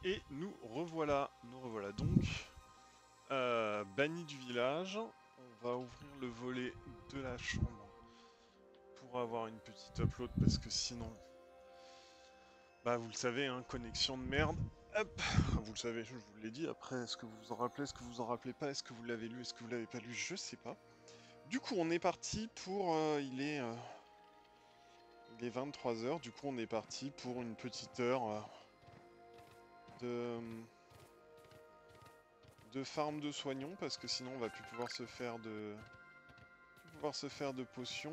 Et nous revoilà donc bannis du village. On va ouvrir le volet de la chambre pour avoir une petite upload parce que sinon, bah vous le savez, hein, connexion de merde. Hop, vous le savez, je vous l'ai dit. Après, est-ce que vous vous en rappelez, est-ce que vous en rappelez pas, est-ce que vous l'avez lu, est-ce que vous l'avez pas lu, je sais pas. Du coup, on est parti pour, il est 23 h. Du coup, on est parti pour une petite heure de farm de soignons parce que sinon on va plus pouvoir se faire de potions.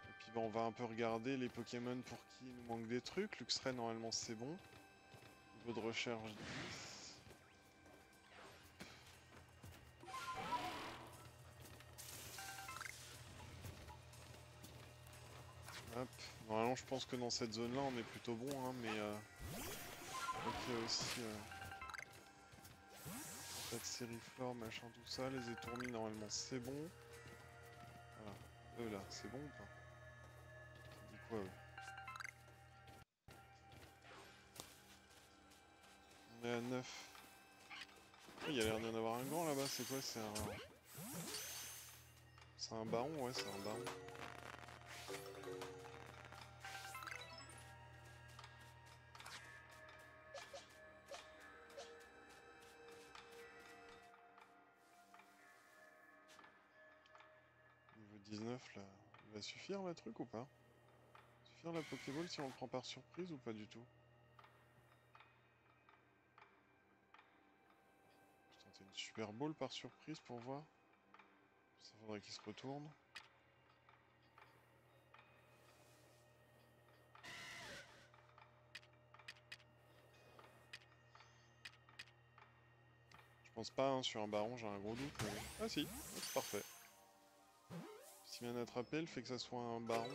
Et puis bah, on va un peu regarder les Pokémon pour qui il nous manque des trucs. Luxray normalement c'est bon. Niveau de recherche 10. Hop. Normalement je pense que dans cette zone là on est plutôt bon hein, mais ok aussi pas de sériflore, machin tout ça. Les étourmis normalement c'est bon. Voilà. Eux là, c'est bon ou pas? Ça dit quoi eux? On est à 9. Il y a l'air d'y en avoir un grand là-bas, c'est quoi? C'est un baron, ouais, c'est un baron. Niveau 19 là, il va suffire le truc ou pas? Suffire la Pokéball si on le prend par surprise ou pas du tout? Je vais tenter une Super Ball par surprise pour voir. Ça faudrait qu'il se retourne. Je pense pas, hein, sur un baron j'ai un gros doute. Mais... Ah si, c'est parfait. Si bien attrapé, le fait que ça soit un baron...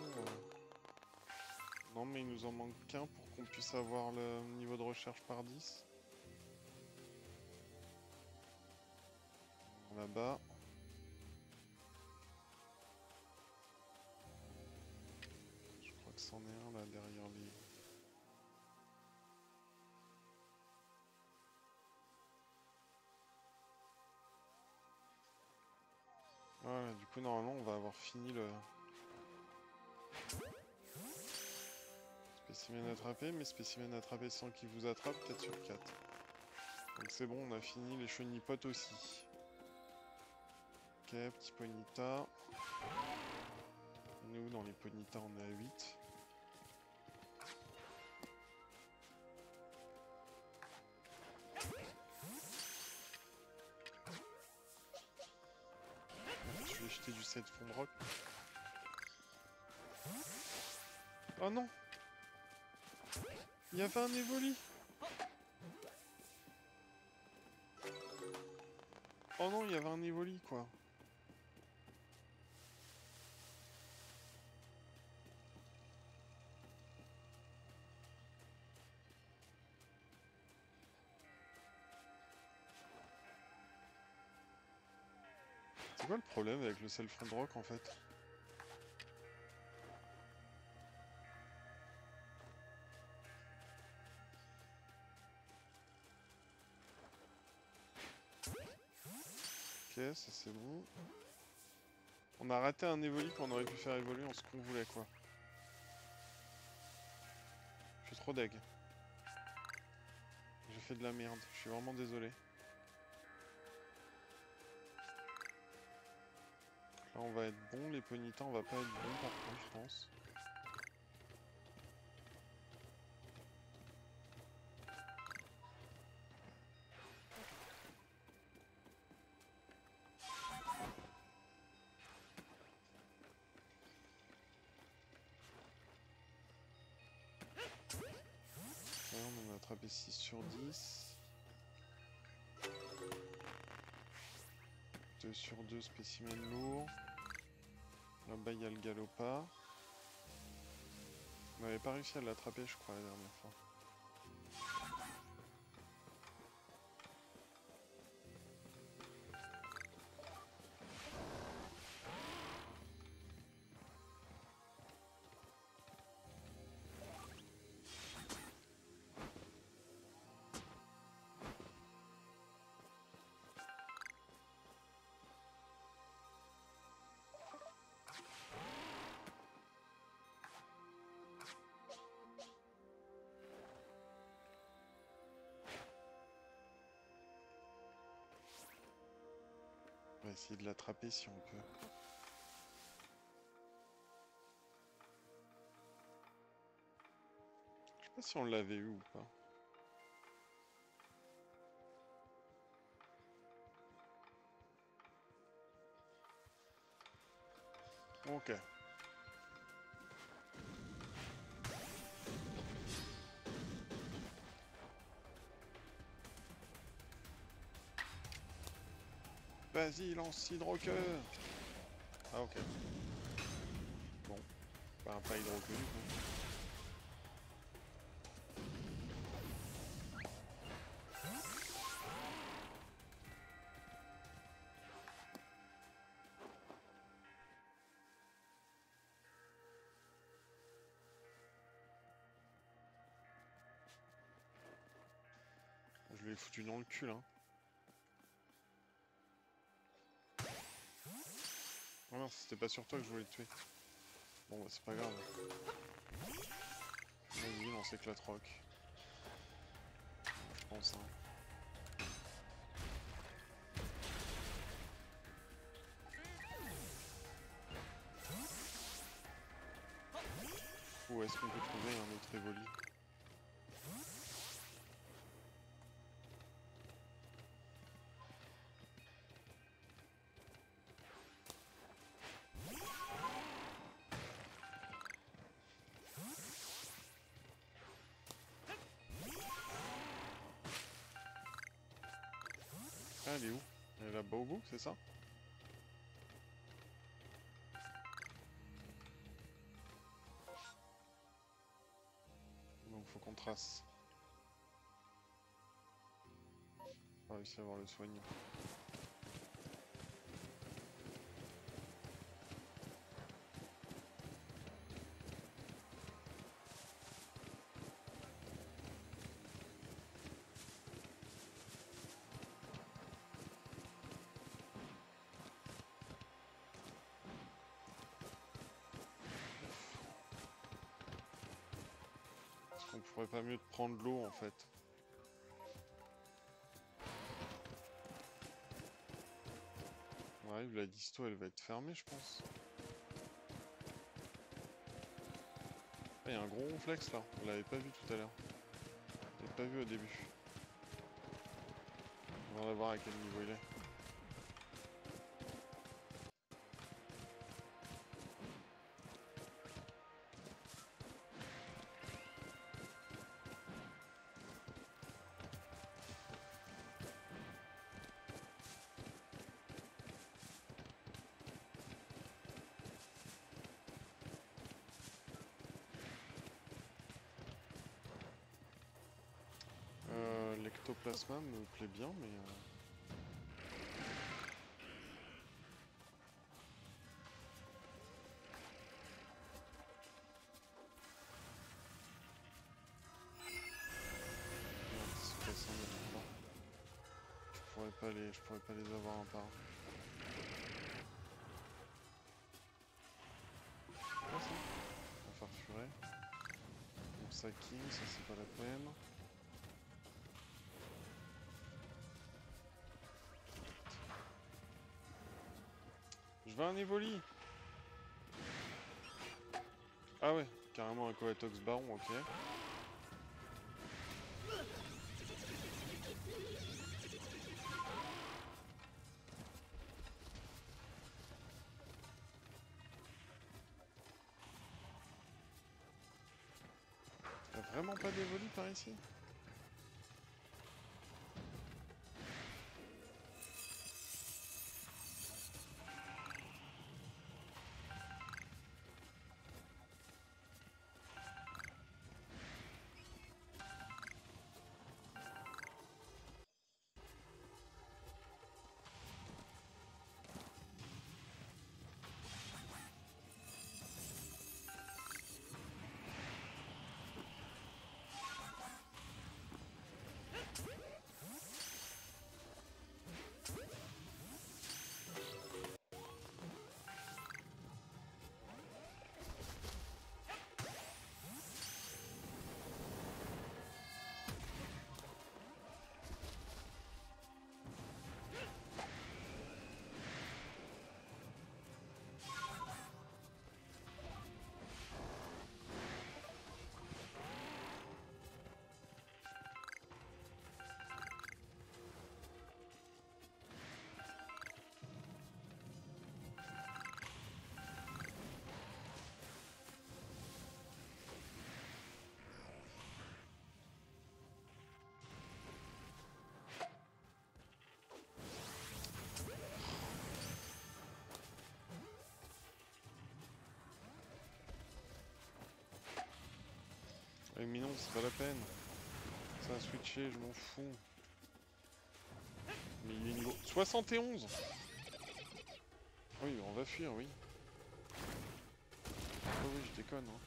Non mais il nous en manque qu'un pour qu'on puisse avoir le niveau de recherche par 10. Là-bas. Je crois que c'en est un là derrière les... Voilà, du coup normalement on va avoir fini le... Spécimen attrapé, mais spécimen attrapé sans qu'il vous attrape, 4 sur 4. Donc c'est bon, on a fini les chenipotes aussi. Ok, petit Ponyta. On est où dans les Ponyta? On est à 8. Je vais jeter du 7 fond de roc. Oh non! Il y avait un Evoli! Oh non, il y avait un Evoli quoi! C'est quoi le problème avec le sel fond de roc en fait? Ok, ça c'est bon. On a raté un Evoli qu'on aurait pu faire évoluer en ce qu'on voulait quoi. Je suis trop deg. J'ai fait de la merde, je suis vraiment désolé. Là on va être bon, les Ponyta on va pas être bon par contre je pense. Ouais, on en a attrapé 6 sur 10. 2 sur 2 spécimens lourds. Là-bas il y a le Galopard. On n'avait pas réussi à l'attraper je crois la dernière fois. essayer de l'attraper si on peut. Je sais pas si on l'avait eu ou pas. Ok. Vas-y, lance hydroqueur. Ah ok. Bon. Bah, pas hydroqueur du coup. Je l'ai foutu dans le cul, hein. Oh non, c'était pas sur toi que je voulais te tuer. Bon, bah c'est pas grave. Vas-y, on s'éclate rock. Je pense, hein. Où est-ce qu'on peut trouver un autre Evoli? Ah, elle est où? Elle est là-bas au bout, c'est ça? Donc faut qu'on trace. On va réussir à avoir le soigner. Est-ce qu'on pourrait pas mieux prendre l'eau en fait? Ouais, la disto elle va être fermée je pense. Ah, il y a un gros ronflex là, on l'avait pas vu tout à l'heure. On l'avait pas vu au début. On va voir à quel niveau il est. L'ectoplasma me plaît bien mais... Je pourrais pas les avoir un par un. Ah ça, on va farfurer. Donc ça king, ça c'est pas la peine. Je veux un Evoli. Ah ouais, carrément un Coatox Baron, ok. Y'a vraiment pas d'Evoli par ici? Mais non, c'est pas la peine. Ça a switché, je m'en fous. Mais il est niveau 71. Oui, on va fuir, oui. Oh oui, je déconne. Hein.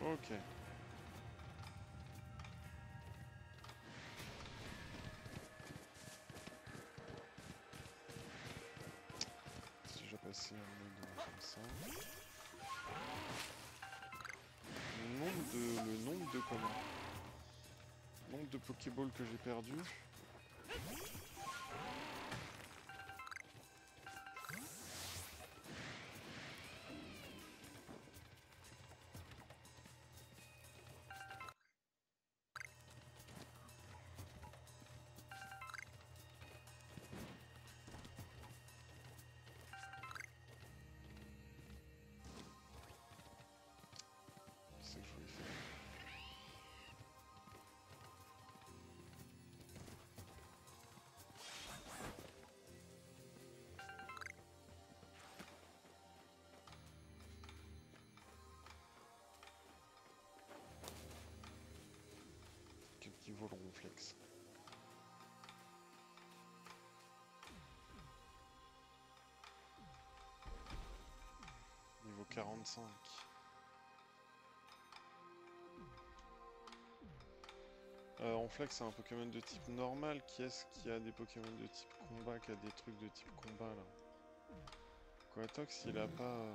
Ok. Si j'ai passé un mode comme ça. Le nombre de comment? Le nombre de Pokéballs que j'ai perdu. C'est que je voulais faire. Quel niveau le ronflex? Niveau 45. Ronflex c'est un Pokémon de type normal. Qui est-ce qui a des Pokémon de type combat, qui a des trucs de type combat là? Quatox il a pas...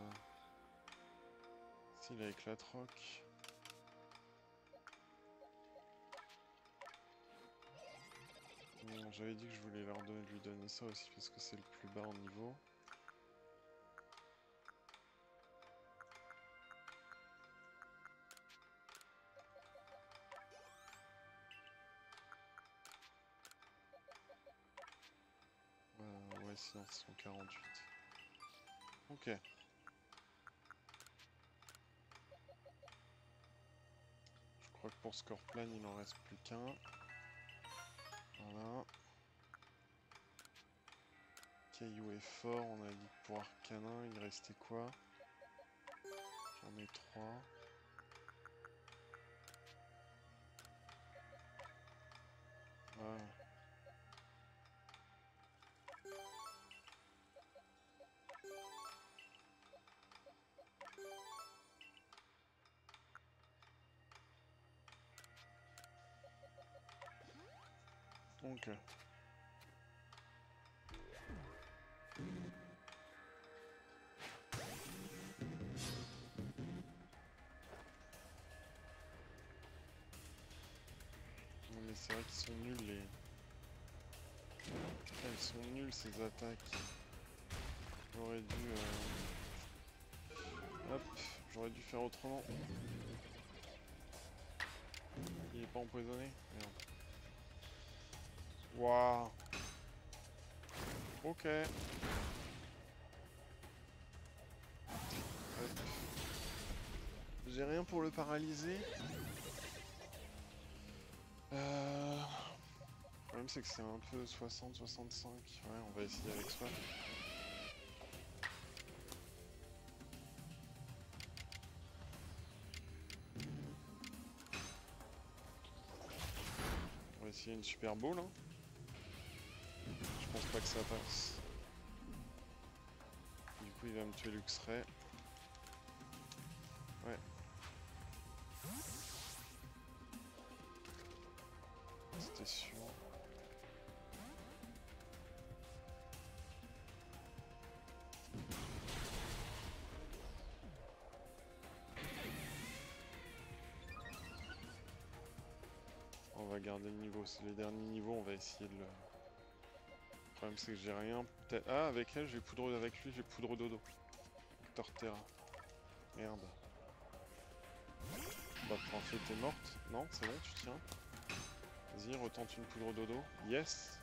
S'il a Éclatroc. J'avais dit que je voulais lui donner ça aussi parce que c'est le plus bas en niveau. Ouais, sinon c'est 148. Ok. Je crois que pour Scorpion il en reste plus qu'un. Voilà. Caillou est fort, on a dit que pour Arcanin, il restait quoi? J'en ai 3. Voilà. Donc... Non mais c'est vrai qu'ils sont nuls les... Putain, ils sont nuls ces attaques. J'aurais dû... Hop, j'aurais dû faire autrement. Il est pas empoisonné? Merde. Waouh. Ok. Hop. J'ai rien pour le paralyser. Le problème c'est que c'est un peu 60-65. Ouais, on va essayer avec ça. On va essayer une Super Bowl. Hein. Je pense pas que ça passe. Du coup, il va me tuer Luxray. Ouais. C'était sûr. On va garder le niveau. C'est les derniers niveaux, on va essayer de le... Le problème c'est que j'ai rien. Peut-être... Ah, avec elle, j'ai poudre... Avec lui, j'ai poudre dodo. Torterra. Merde. Bah, Prince, t'es morte. Non, c'est bon, tu tiens. Vas-y, retente une poudre dodo. Yes.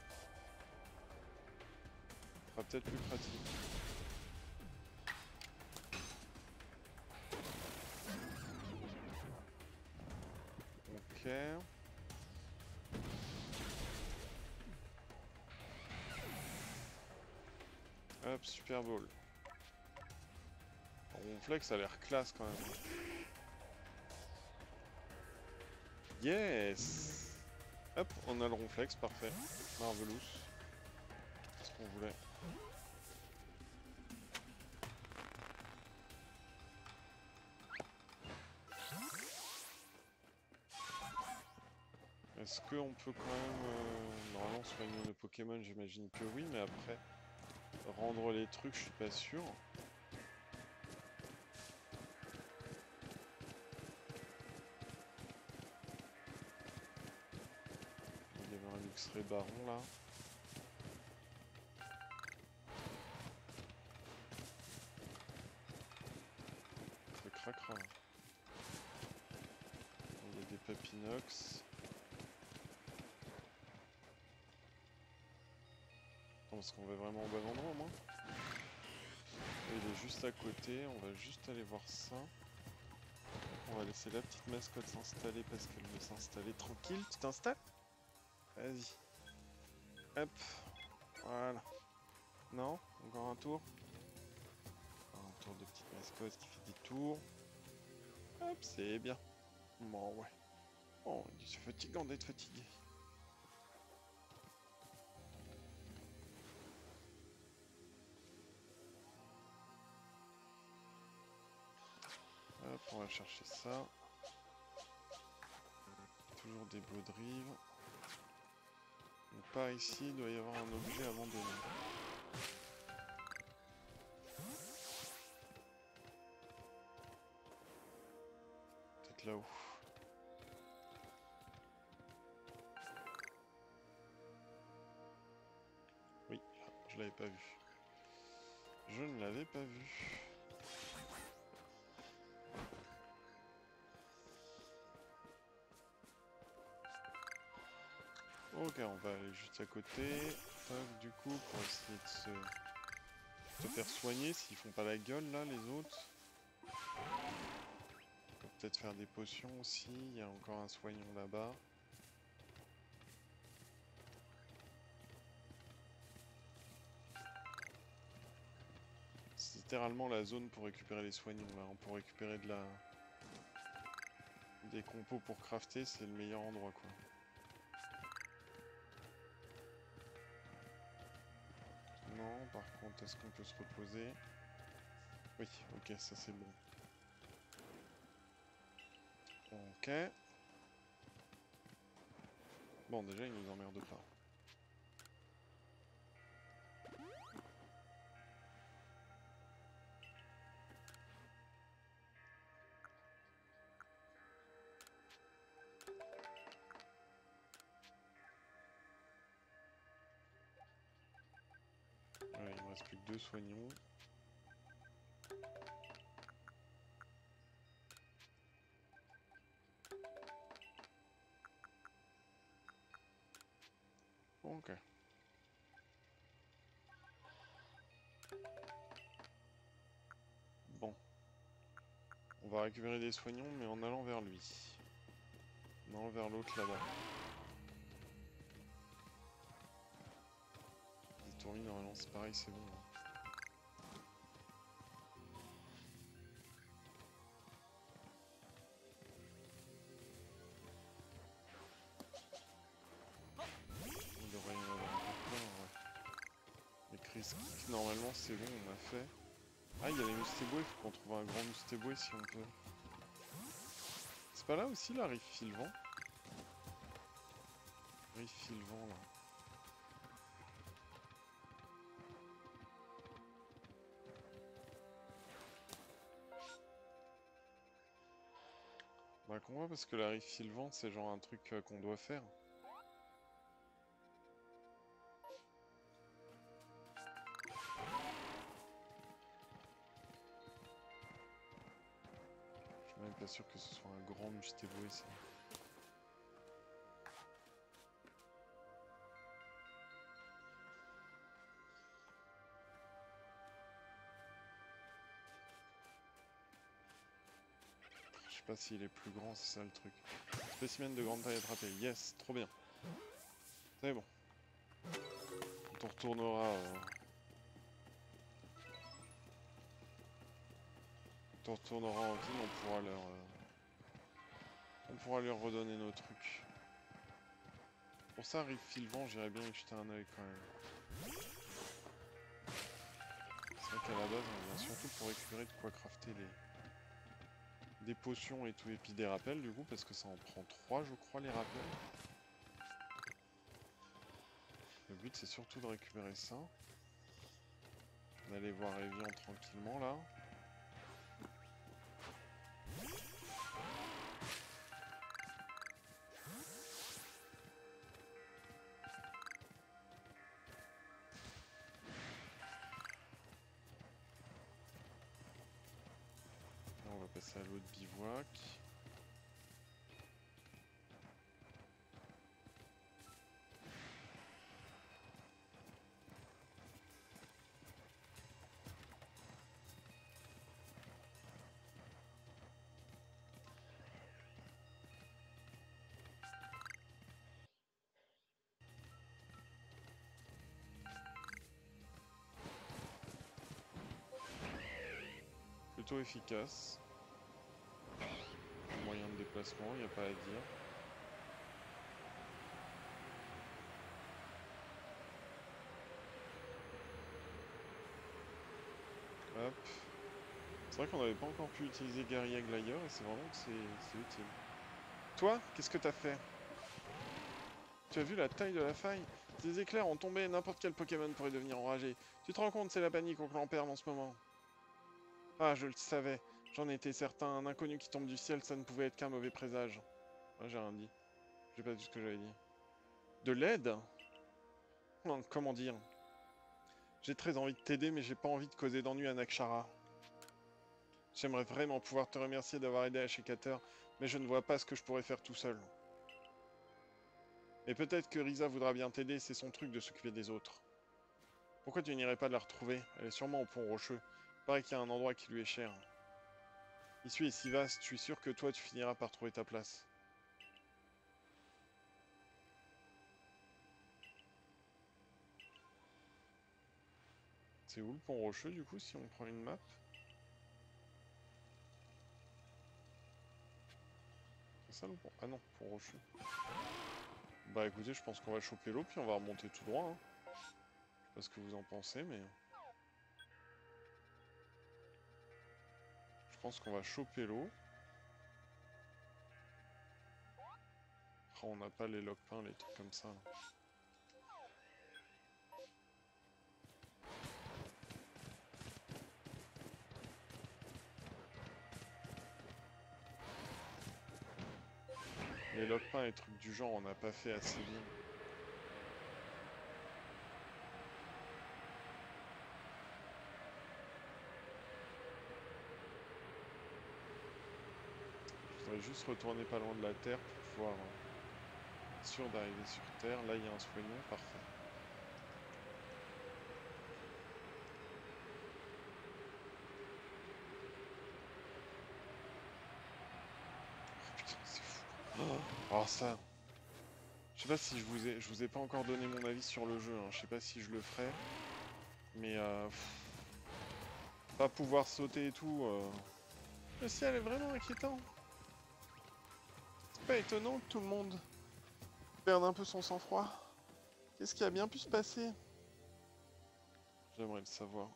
peut-être plus pratique. Ok. Hop, Super Bowl. Ronflex, ça a l'air classe quand même. Yes! Hop, on a le Ronflex, parfait. Marvelous. C'est ce qu'on voulait. Est-ce qu'on peut quand même... Normalement soigner le Pokémon, j'imagine que oui, mais après... Rendre les trucs, je suis pas sûr. Il y avait un X-Ray Baron là. Ça craquera. Il y a des Papinox. Parce qu'on va vraiment au bon endroit au moins. Il est juste à côté, on va juste aller voir ça. On va laisser la petite mascotte s'installer parce qu'elle veut s'installer tranquille. Tu t'installes? Vas-y. Hop. Voilà. Non? Encore un tour? Un tour de petite mascotte qui fait des tours. Hop, c'est bien. Bon, ouais. Oh, c'est fatigant d'être fatigué. Hop, on va chercher ça. Toujours des Baudrives. Donc par ici, il doit y avoir un objet abandonné. Peut-être là-haut. Oui, là, je l'avais pas vu. Je ne l'avais pas vu. Ok, on va aller juste à côté. Hop, du coup, pour essayer de se faire soigner s'ils font pas la gueule là, les autres. On peut peut-être faire des potions aussi. Il y a encore un soignant là-bas. C'est littéralement la zone pour récupérer les soignants là. Pour récupérer des compos pour crafter, c'est le meilleur endroit quoi. Non, par contre, est-ce qu'on peut se reposer? Oui, ok, ça c'est bon. Ok. Bon, déjà, il nous emmerde pas. Ouais, il me reste plus que 2 soignons. Ok. Bon. On va récupérer des soignons, mais en allant vers lui. En allant vers l'autre là-bas. Les tournis, normalement, c'est pareil, c'est bon. Hein. Il devrait y en avoir un peu plein, ouais. Les Chris Kick, normalement, c'est bon, on a fait. Ah, il y a les Moustéboués, il faut qu'on trouve un grand Moustéboué si on peut. C'est pas là aussi, là, Riff Filvant? Riff Filvant, là. Bah qu'on voit parce que la riff Sylvan c'est genre un truc qu'on doit faire. Je suis même pas sûr que ce soit un grand Mustéboué ça. sais pas s'il est plus grand, c'est ça le truc. Spécimen de grande taille attrapé. Yes, trop bien. C'est bon. Quand on retournera... Quand on retournera en ville, on pourra leur redonner nos trucs. Pour ça, Rive Filvant, j'irais bien y jeter un oeil quand même. C'est vrai qu'à la base, on vient surtout pour récupérer de quoi crafter des potions et tout, et puis des rappels du coup, parce que ça en prend 3 je crois les rappels. Le but c'est surtout de récupérer ça. D'aller voir Evian tranquillement là. Là on va passer à l'autre bivouac. Plutôt efficace. Moyen de déplacement, il n'y a pas à dire. Hop. C'est vrai qu'on n'avait pas encore pu utiliser Guerilla Glider et c'est vraiment que c'est utile. Toi, qu'est-ce que t'as fait? Tu as vu la taille de la faille? Ces éclairs ont tombé, n'importe quel Pokémon pourrait devenir enragé. Tu te rends compte, c'est la panique au clan Perle en ce moment. Ah, je le savais. J'en étais certain. Un inconnu qui tombe du ciel, ça ne pouvait être qu'un mauvais présage. Ah, j'ai rien dit. J'ai pas dit ce que j'avais dit. De l'aide? Non, comment dire? J'ai très envie de t'aider, mais j'ai pas envie de causer d'ennui à Nakshara. J'aimerais vraiment pouvoir te remercier d'avoir aidé Ashikater, mais je ne vois pas ce que je pourrais faire tout seul. Mais peut-être que Risa voudra bien t'aider, c'est son truc de s'occuper des autres. Pourquoi tu n'irais pas la retrouver? Elle est sûrement au pont rocheux. Il paraît qu'il y a un endroit qui lui est cher. L'issue est si vaste, je suis sûr que toi tu finiras par trouver ta place. C'est où le pont rocheux du coup si on prend une map? C'est ça le pont? Ah non, pont rocheux. Bah écoutez, je pense qu'on va choper l'eau puis on va remonter tout droit. Hein. Je sais pas ce que vous en pensez, mais... Je pense qu'on va choper l'eau. Oh, on n'a pas les lockpins, les trucs comme ça. Là. Les lockpins et trucs du genre, on n'a pas fait assez bien. Je voudrais juste retourner pas loin de la Terre pour pouvoir être sûr d'arriver sur Terre. Là, il y a un soignant, parfait. Oh putain, c'est fou. Oh ça. Je sais pas si je vous ai pas encore donné mon avis sur le jeu. Hein. Je sais pas si je le ferai, mais pas pouvoir sauter et tout. Le ciel est vraiment inquiétant. C'est pas étonnant que tout le monde perde un peu son sang-froid. Qu'est-ce qui a bien pu se passer? J'aimerais le savoir.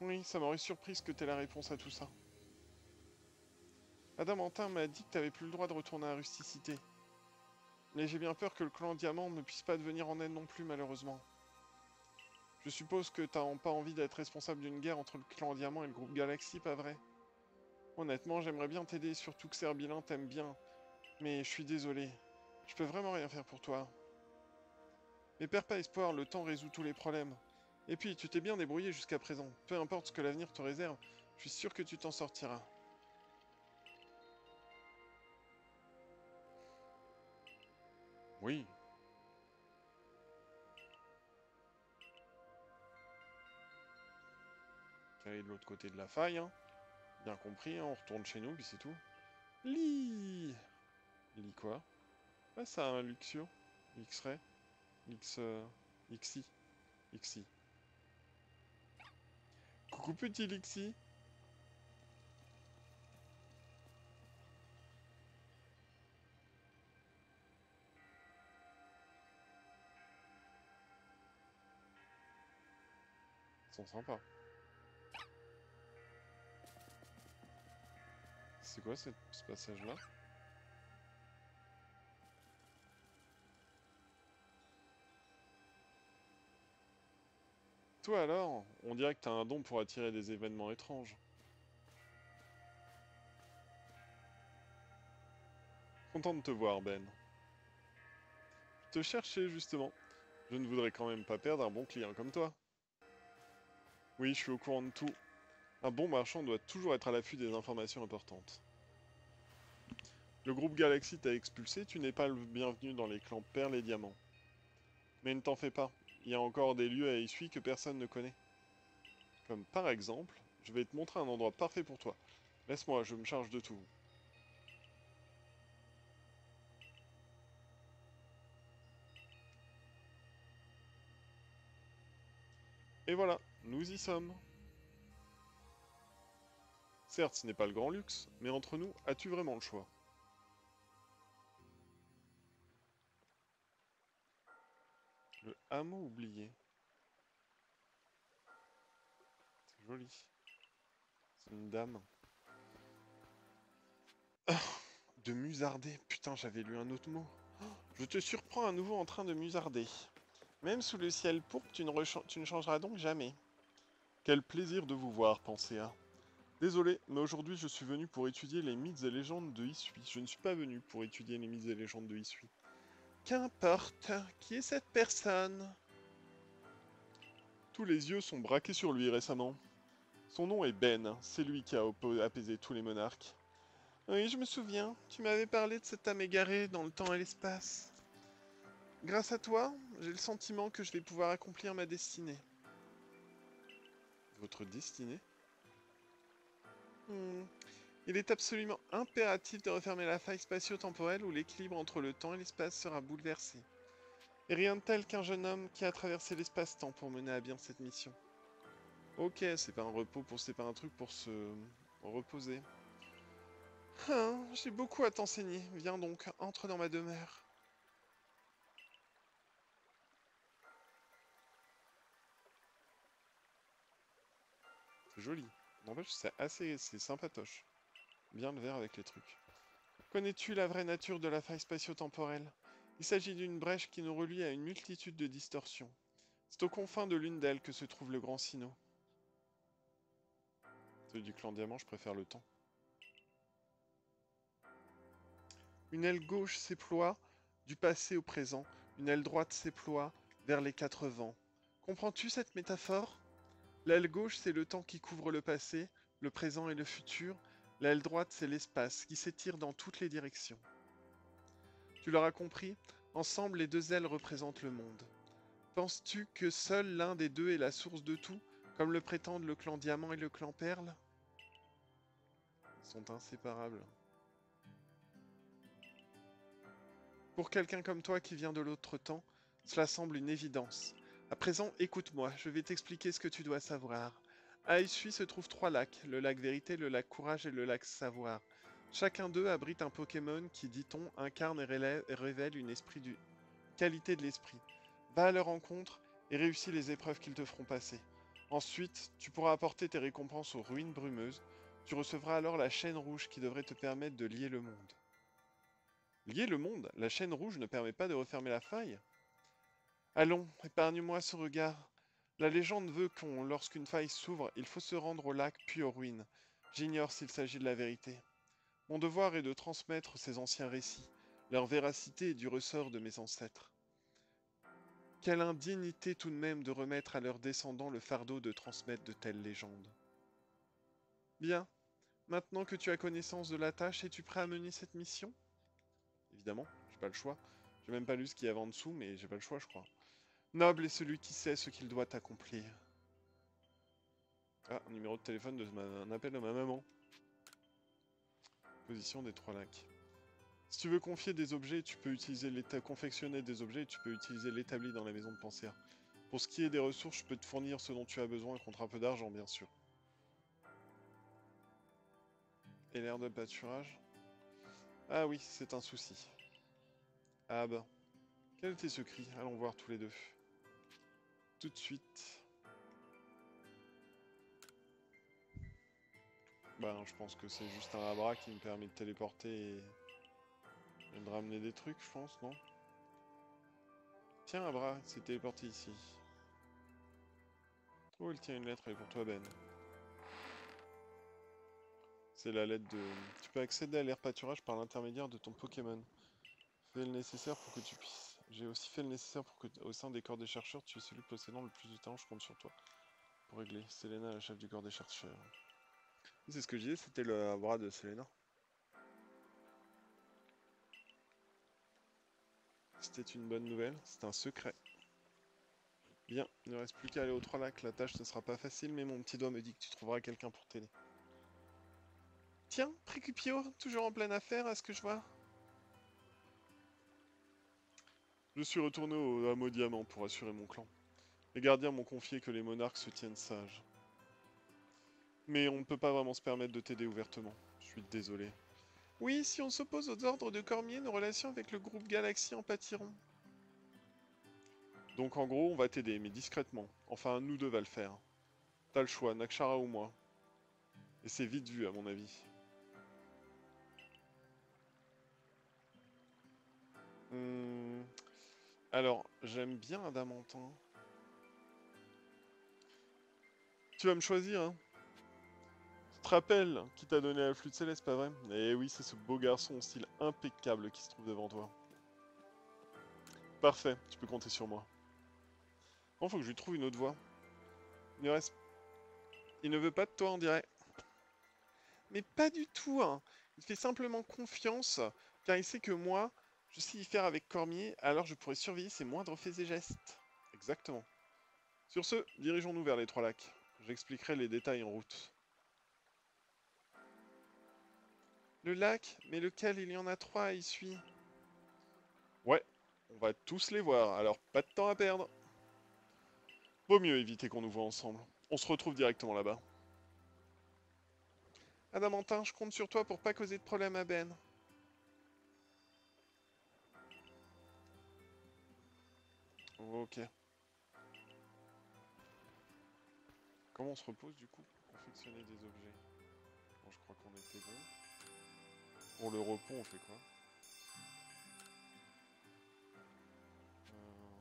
Oui, ça m'aurait surprise que t'aies la réponse à tout ça. Adamantin m'a dit que t'avais plus le droit de retourner à Rusticité. Mais j'ai bien peur que le clan Diamant ne puisse pas te venir en aide non plus, malheureusement. Je suppose que t'as pas envie d'être responsable d'une guerre entre le clan Diamant et le groupe Galaxy, pas vrai? Honnêtement, j'aimerais bien t'aider, surtout que Serbilin t'aime bien. Mais je suis désolé. Je peux vraiment rien faire pour toi. Mais perds pas espoir, le temps résout tous les problèmes. Et puis, tu t'es bien débrouillé jusqu'à présent. Peu importe ce que l'avenir te réserve, je suis sûr que tu t'en sortiras. Oui. Qui est de l'autre côté de la faille, hein. Bien compris, hein, on retourne chez nous, puis c'est tout. Lit. Lit quoi? Ouais, ça a un Luxio. X-Ray. X... Xi. Xi. Coucou petit Lixi. Ils sont sympas. C'est quoi ce passage-là? Toi alors, on dirait que t'as un don pour attirer des événements étranges. Content de te voir, Ben. Je te cherchais justement. Je ne voudrais quand même pas perdre un bon client comme toi. Oui, je suis au courant de tout. Un bon marchand doit toujours être à l'affût des informations importantes. Le groupe Galaxy t'a expulsé, tu n'es pas le bienvenu dans les clans Perles et Diamants. Mais ne t'en fais pas, il y a encore des lieux à essuie que personne ne connaît. Comme par exemple, je vais te montrer un endroit parfait pour toi. Laisse-moi, je me charge de tout. Et voilà, nous y sommes. Certes, ce n'est pas le grand luxe, mais entre nous, as-tu vraiment le choix? Le hameau oublié. C'est joli. C'est une dame. De musarder. Putain, j'avais lu un autre mot. Je te surprends à nouveau en train de musarder. Même sous le ciel pourpre, tu ne changeras donc jamais. Quel plaisir de vous voir, Penséa. Désolé, mais aujourd'hui je suis venu pour étudier les mythes et légendes de Isui. Je ne suis pas venu pour étudier les mythes et légendes de Isui. Qu'importe, qui est cette personne? Tous les yeux sont braqués sur lui récemment. Son nom est Ben, c'est lui qui a apaisé tous les monarques. Oui, je me souviens, tu m'avais parlé de cette âme égarée dans le temps et l'espace. Grâce à toi, j'ai le sentiment que je vais pouvoir accomplir ma destinée. Votre destinée? Il est absolument impératif de refermer la faille spatio-temporelle où l'équilibre entre le temps et l'espace sera bouleversé. Et rien de tel qu'un jeune homme qui a traversé l'espace-temps pour mener à bien cette mission. Ok, c'est pas un repos pour, c'est pas un truc pour se reposer. Hein, j'ai beaucoup à t'enseigner. Viens donc, entre dans ma demeure. C'est joli. N'empêche, c'est sympatoche. Bien le vert avec les trucs. Connais-tu la vraie nature de la faille spatio-temporelle? Il s'agit d'une brèche qui nous relie à une multitude de distorsions. C'est aux confins de l'une d'elles que se trouve le Grand Sinnoh. Celui du clan Diamant, je préfère le temps. Une aile gauche s'éploie du passé au présent, une aile droite s'éploie vers les quatre vents. Comprends-tu cette métaphore? L'aile gauche, c'est le temps qui couvre le passé, le présent et le futur. L'aile droite, c'est l'espace qui s'étire dans toutes les directions. Tu l'auras compris, ensemble, les deux ailes représentent le monde. Penses-tu que seul l'un des deux est la source de tout, comme le prétendent le clan Diamant et le clan Perle? Ils sont inséparables. Pour quelqu'un comme toi qui vient de l'autre temps, cela semble une évidence. À présent, écoute-moi, je vais t'expliquer ce que tu dois savoir. À Isui se trouvent trois lacs, le lac Vérité, le lac Courage et le lac Savoir. Chacun d'eux abrite un Pokémon qui, dit-on, incarne et révèle une qualité de l'esprit. Va à leur rencontre et réussis les épreuves qu'ils te feront passer. Ensuite, tu pourras apporter tes récompenses aux ruines brumeuses. Tu recevras alors la chaîne rouge qui devrait te permettre de lier le monde. Lier le monde? La chaîne rouge ne permet pas de refermer la faille? Allons, épargne-moi ce regard. La légende veut lorsqu'une faille s'ouvre, il faut se rendre au lac puis aux ruines. J'ignore s'il s'agit de la vérité. Mon devoir est de transmettre ces anciens récits. Leur véracité est du ressort de mes ancêtres. Quelle indignité tout de même de remettre à leurs descendants le fardeau de transmettre de telles légendes. Bien, maintenant que tu as connaissance de la tâche, es-tu prêt à mener cette mission? Évidemment, j'ai pas le choix. J'ai même pas lu ce qu'il y avait en dessous, mais j'ai pas le choix, je crois. Noble est celui qui sait ce qu'il doit accomplir. Ah, un numéro de téléphone un appel de ma maman. Position des 3 lacs. Si tu veux confier des objets, tu peux utiliser confectionner des objets et tu peux utiliser l'établi dans la maison de pensière. Pour ce qui est des ressources, je peux te fournir ce dont tu as besoin contre un peu d'argent, bien sûr. Et l'air de pâturage? Ah oui, c'est un souci. Ah bah. Quel était ce cri? Allons voir tous les deux. Tout de suite. Bah, je pense que c'est juste un Abra qui me permet de téléporter et de ramener des trucs, je pense, non? Tiens, Abra, c'est téléporté ici. Oh, il tient une lettre, elle est pour toi, Ben. C'est la lettre de... Tu peux accéder à l'air pâturage par l'intermédiaire de ton Pokémon. Fais le nécessaire pour que tu puisses. J'ai aussi fait le nécessaire pour que, au sein des corps des chercheurs, tu es celui possédant le plus de talent, je compte sur toi. Pour régler. Selena, la chef du corps des chercheurs. C'est ce que je disais, c'était le Abra de Selena. C'était une bonne nouvelle, c'est un secret. Bien, il ne reste plus qu'à aller aux 3 lacs. La tâche ne sera pas facile, mais mon petit doigt me dit que tu trouveras quelqu'un pour t'aider. Tiens, Précupio, toujours en pleine affaire, à ce que je vois. Je suis retourné au hameau diamant pour assurer mon clan. Les gardiens m'ont confié que les monarques se tiennent sages. Mais on ne peut pas vraiment se permettre de t'aider ouvertement. Je suis désolé. Oui, si on s'oppose aux ordres de Cormier, nos relations avec le groupe Galaxy en pâtiront. Donc en gros, on va t'aider, mais discrètement. Enfin, nous deux va le faire. T'as le choix, Nakshara ou moi. Et c'est vite vu, à mon avis. Alors, j'aime bien Adamantin. Tu vas me choisir, hein? Tu te rappelles qui t'a donné la flûte céleste, pas vrai? Eh oui, c'est ce beau garçon au style impeccable qui se trouve devant toi. Parfait, tu peux compter sur moi. Bon, faut que je lui trouve une autre voie. Il ne reste... Il ne veut pas de toi, on dirait. Mais pas du tout, hein. Il fait simplement confiance, car il sait que moi, je sais y faire avec Cormier, alors je pourrais surveiller ses moindres faits et gestes. Exactement. Sur ce, dirigeons-nous vers les 3 lacs. J'expliquerai les détails en route. Le lac? Mais lequel? Il y en a 3, il suit. Ouais, on va tous les voir, alors pas de temps à perdre. Vaut mieux éviter qu'on nous voit ensemble. On se retrouve directement là-bas. Adamantin, je compte sur toi pour pas causer de problème à Ben. Ok. Comment on se repose du coup pour confectionner des objets? Bon, je crois qu'on était bon. Pour le repos, on fait quoi? Euh,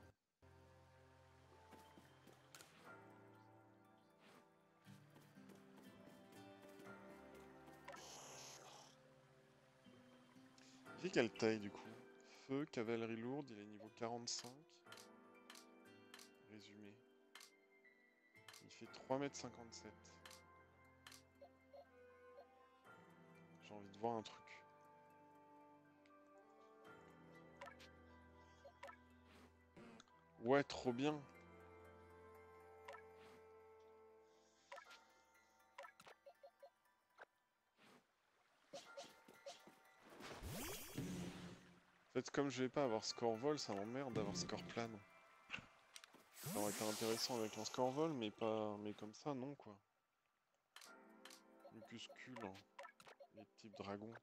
Il fait quelle taille du coup? Feu, cavalerie lourde, il est niveau 45. Résumé. Il fait 3,57 m. J'ai envie de voir un truc. Ouais, trop bien. En fait, comme je vais pas avoir score vol, ça m'emmerde d'avoir score plane. Ça aurait été intéressant avec un score vol, mais pas, mais comme ça, non quoi. Lucuscule, hein. Les types dragons.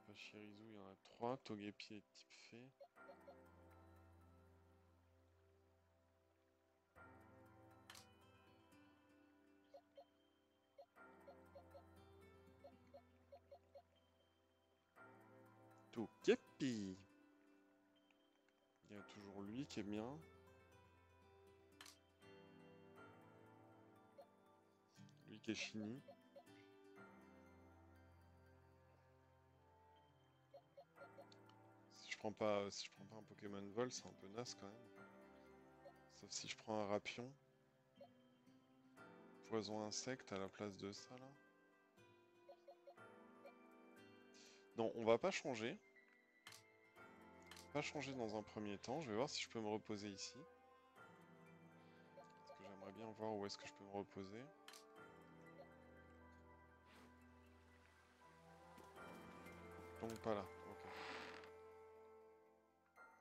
Pachirisu, il y en a 3. Togepi est type fée. Togepi! Il y a toujours lui qui est bien. Lui qui est fini. Si je prends pas un Pokémon Vol, c'est un peu naze quand même. Sauf si je prends un Rapion. Poison insecte à la place de ça là. Non, on va pas changer. Pas changer dans un premier temps. Je vais voir si je peux me reposer ici. Parce que j'aimerais bien voir où est-ce que je peux me reposer. Donc pas là, ok.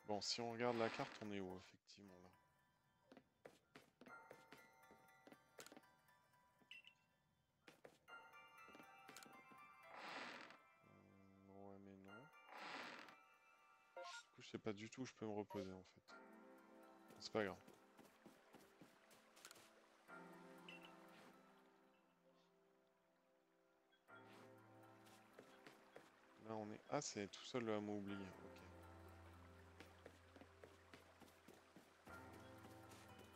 Bon, si on regarde la carte, on est où, effectivement, là? Ouais, mais non. Du coup, je sais pas du tout où je peux me reposer, en fait. C'est pas grave. Là, on est... Ah, c'est tout seul le hameau oublié, ok.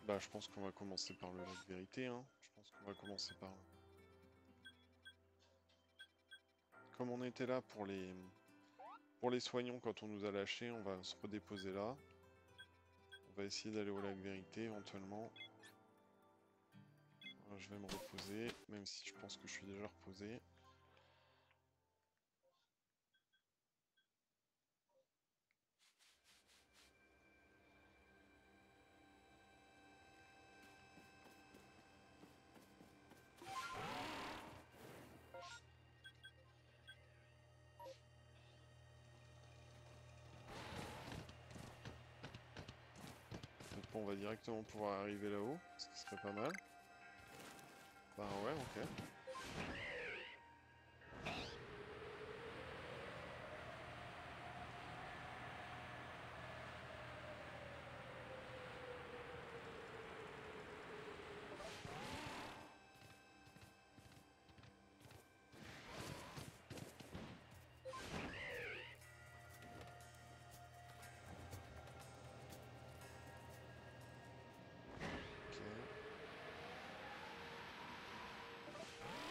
Bah, je pense qu'on va commencer par le lac Vérité, hein. Je pense qu'on va commencer par là. Comme on était là pour les soignants quand on nous a lâchés, on va se redéposer là. On va essayer d'aller au lac Vérité, éventuellement. Je vais me reposer, même si je pense que je suis déjà reposé. Bon, on va directement pouvoir arriver là-haut, ce qui serait pas mal. Bah ouais, ok.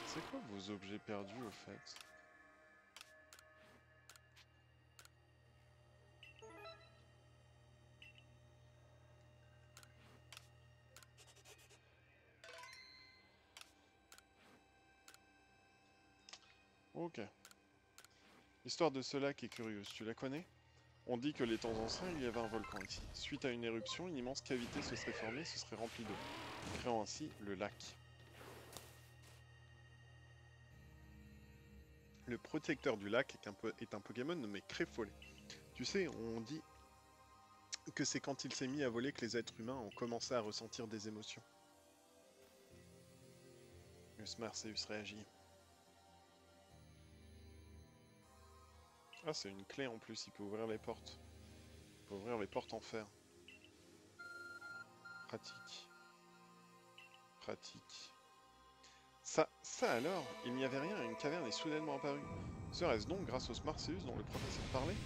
C'est quoi vos objets perdus au fait? Ok. L'histoire de ce lac est curieuse, tu la connais? On dit que les temps anciens, il y avait un volcan ici. Suite à une éruption, une immense cavité se serait formée, se serait remplie d'eau, créant ainsi le lac. Le protecteur du lac est un Pokémon nommé Créfollet. Tu sais, on dit que c'est quand il s'est mis à voler que les êtres humains ont commencé à ressentir des émotions. Marseus réagit. Ah, c'est une clé en plus, il peut ouvrir les portes. Il peut ouvrir les portes en fer. Pratique. Pratique. Ça alors, il n'y avait rien, une caverne est soudainement apparue. Serait-ce donc grâce aux Marseus dont le professeur parlait?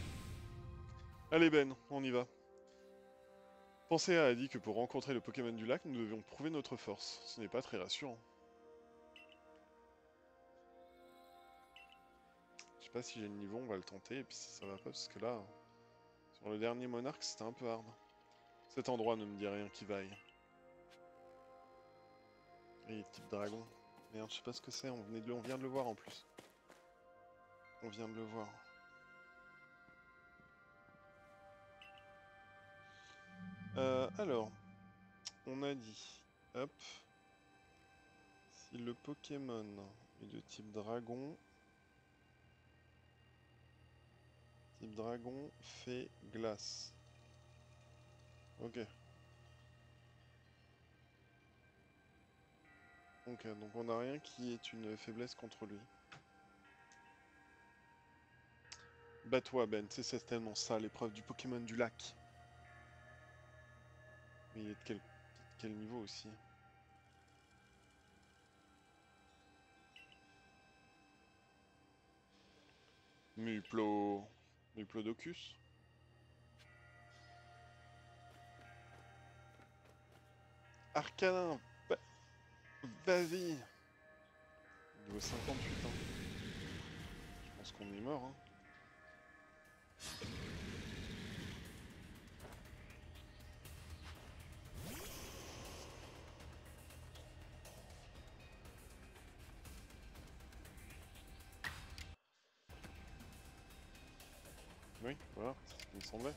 Allez Ben, on y va. Pensea a dit que pour rencontrer le Pokémon du lac, nous devions prouver notre force. Ce n'est pas très rassurant. Je sais pas si j'ai le niveau, on va le tenter, et puis si ça va pas, parce que là, sur le dernier monarque, c'était un peu hard. Cet endroit ne me dit rien qui vaille. Et type dragon. Merde, je sais pas ce que c'est, on vient de le voir en plus. On vient de le voir. Alors, on a dit, hop, si le Pokémon est de type dragon fait glace. Ok. Ok, donc on n'a rien qui est une faiblesse contre lui. Bats-toi Ben, c'est certainement ça l'épreuve du Pokémon du lac. Mais il est de quel niveau aussi? Muplodocus? Arcanin, vas-y! Niveau 58, hein. Je pense qu'on est mort, hein. Oui, voilà, c'est ce qu'il me semblait.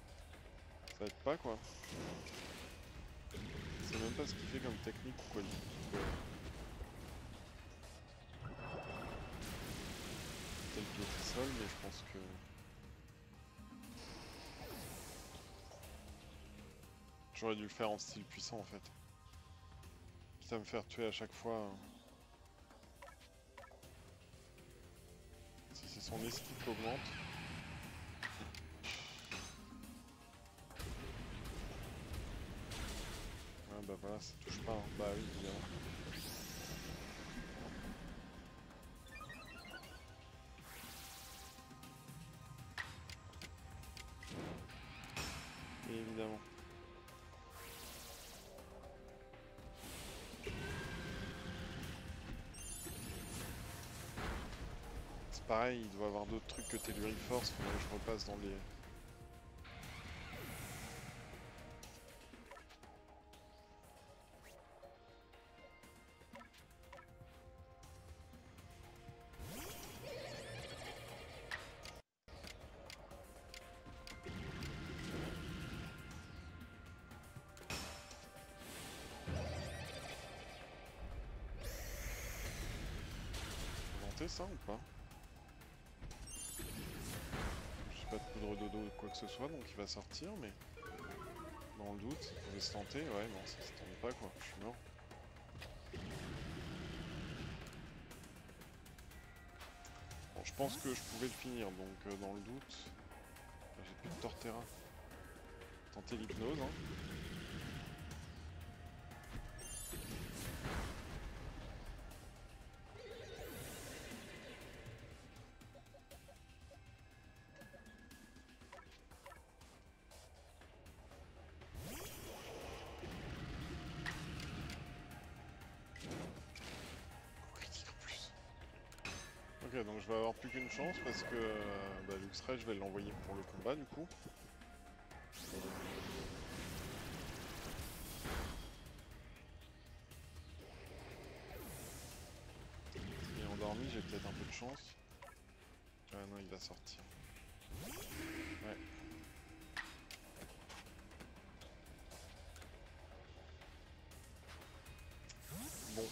Ça aide pas, quoi. Je sais même pas ce qu'il fait comme technique, pourquoi il peut... tel piétisol, mais je pense que... J'aurais dû le faire en style puissant en fait. Quitte à me faire tuer à chaque fois. Si c'est son esquive qui augmente. Ah bah voilà, ça touche pas. Hein. Bah oui, évidemment. Évidemment. C'est pareil, il doit avoir d'autres trucs que Telluric Force, faudrait que je repasse dans les... Tenter ça ou pas? J'ai pas de poudre dodo ou quoi que ce soit, donc il va sortir, mais... Dans le doute, ça pouvait se tenter, ouais, non, ça se tente pas quoi, je suis mort. Bon, je pense que je pouvais le finir, donc dans le doute... J'ai plus de Torterra. Tenter l'hypnose, hein. Critique en plus. Ok, donc je vais avoir plus qu'une chance parce que bah, Luxray, je vais l'envoyer pour le combat du coup. S'il est endormi, j'ai peut-être un peu de chance. Ah non, il va sortir. Ouais. Bon.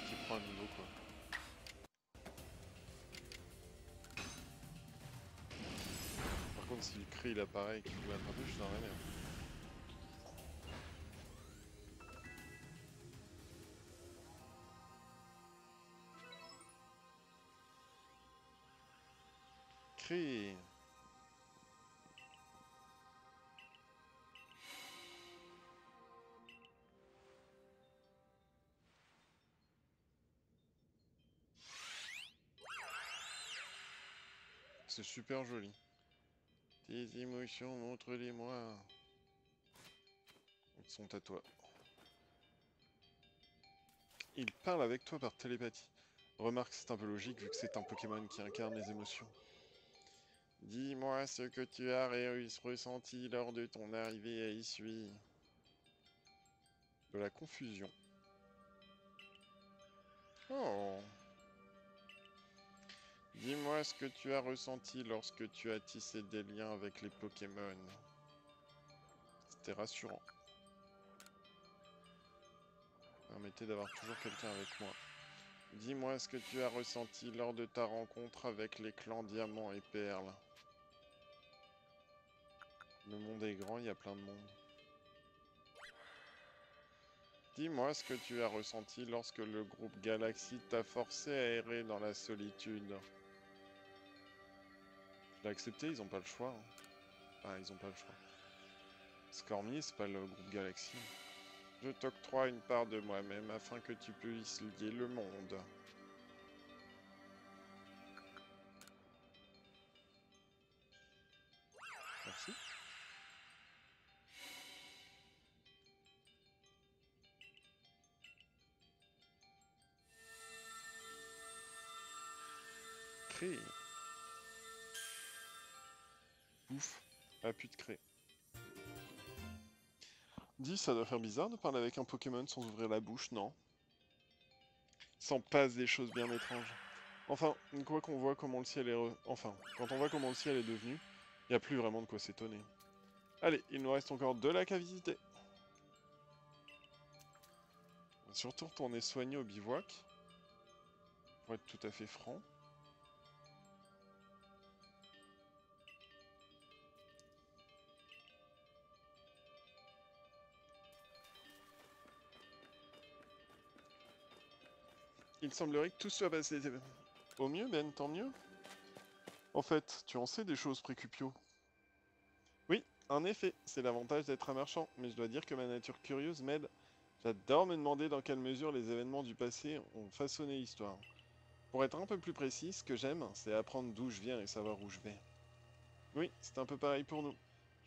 Qui prend un niveau quoi. Par contre, si le cri il apparaît et qu'il veut attraper, je suis dans la merde. Cri. C'est super joli. Tes émotions, montre-les-moi. Ils sont à toi. Il parle avec toi par télépathie. Remarque, c'est un peu logique vu que c'est un Pokémon qui incarne les émotions. Dis-moi ce que tu as ressenti lors de ton arrivée à Isui. De la confusion. Oh. Dis-moi ce que tu as ressenti lorsque tu as tissé des liens avec les Pokémon. C'était rassurant. Permettez d'avoir toujours quelqu'un avec moi. Dis-moi ce que tu as ressenti lors de ta rencontre avec les clans Diamant et Perle. Le monde est grand, il y a plein de monde. Dis-moi ce que tu as ressenti lorsque le groupe Galaxy t'a forcé à errer dans la solitude. Je l'ai accepté, ils ont pas le choix. Hein. Enfin, ils ont pas le choix. Scormier, c'est pas le groupe Galaxy. Je t'octroie une part de moi-même afin que tu puisses lier le monde. Merci. Créer. Ouf. Appui de créer. Dis, ça doit faire bizarre de parler avec un Pokémon sans ouvrir la bouche, non? S'en passe des choses bien étranges. Enfin, quoi qu'on voit comment le ciel est Enfin, quand on voit comment le ciel est devenu, il n'y a plus vraiment de quoi s'étonner. Allez, il nous reste encore 2 lacs à visiter. On va surtout retourner soigner au bivouac. Pour être tout à fait franc. Il semblerait que tout soit passé au mieux, Ben, tant mieux. En fait, tu en sais des choses, Précupio. Oui, en effet, c'est l'avantage d'être un marchand, mais je dois dire que ma nature curieuse m'aide. J'adore me demander dans quelle mesure les événements du passé ont façonné l'histoire. Pour être un peu plus précis, ce que j'aime, c'est apprendre d'où je viens et savoir où je vais. Oui, c'est un peu pareil pour nous.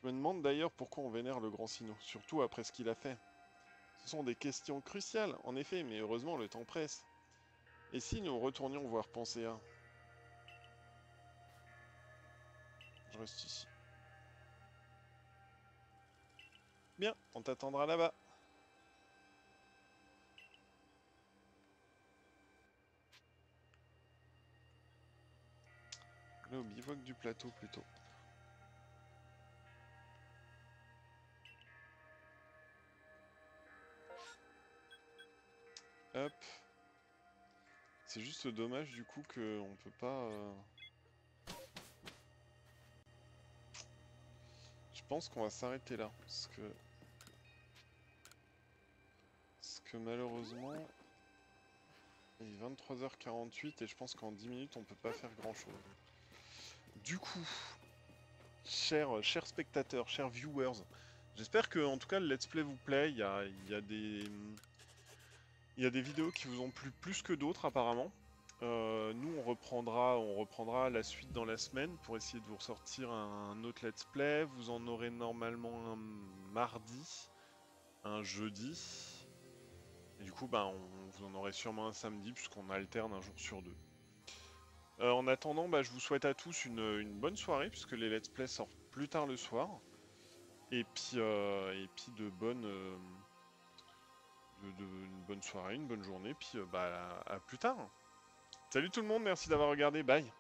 Je me demande d'ailleurs pourquoi on vénère le grand Sinnoh, surtout après ce qu'il a fait. Ce sont des questions cruciales, en effet, mais heureusement le temps presse. Et si nous retournions voir Pensea? Je reste ici. Bien, on t'attendra là-bas. Là, au bivouac du plateau, plutôt. Hop. C'est juste dommage, du coup, qu'on peut pas... Je pense qu'on va s'arrêter là, parce que malheureusement... Il est 23h48 et je pense qu'en 10 minutes, on peut pas faire grand-chose. Du coup, chers spectateurs, chers viewers, j'espère que en tout cas le let's play vous plaît. Il y a des vidéos qui vous ont plu plus que d'autres apparemment. Nous on reprendra la suite dans la semaine pour essayer de vous ressortir un autre let's play. Vous en aurez normalement un mardi, un jeudi. Et du coup vous en aurez sûrement un samedi puisqu'on alterne un jour sur 2. En attendant, je vous souhaite à tous une bonne soirée, puisque les let's play sortent plus tard le soir. Et puis de une bonne soirée, une bonne journée, puis à plus tard. Salut tout le monde, merci d'avoir regardé, bye.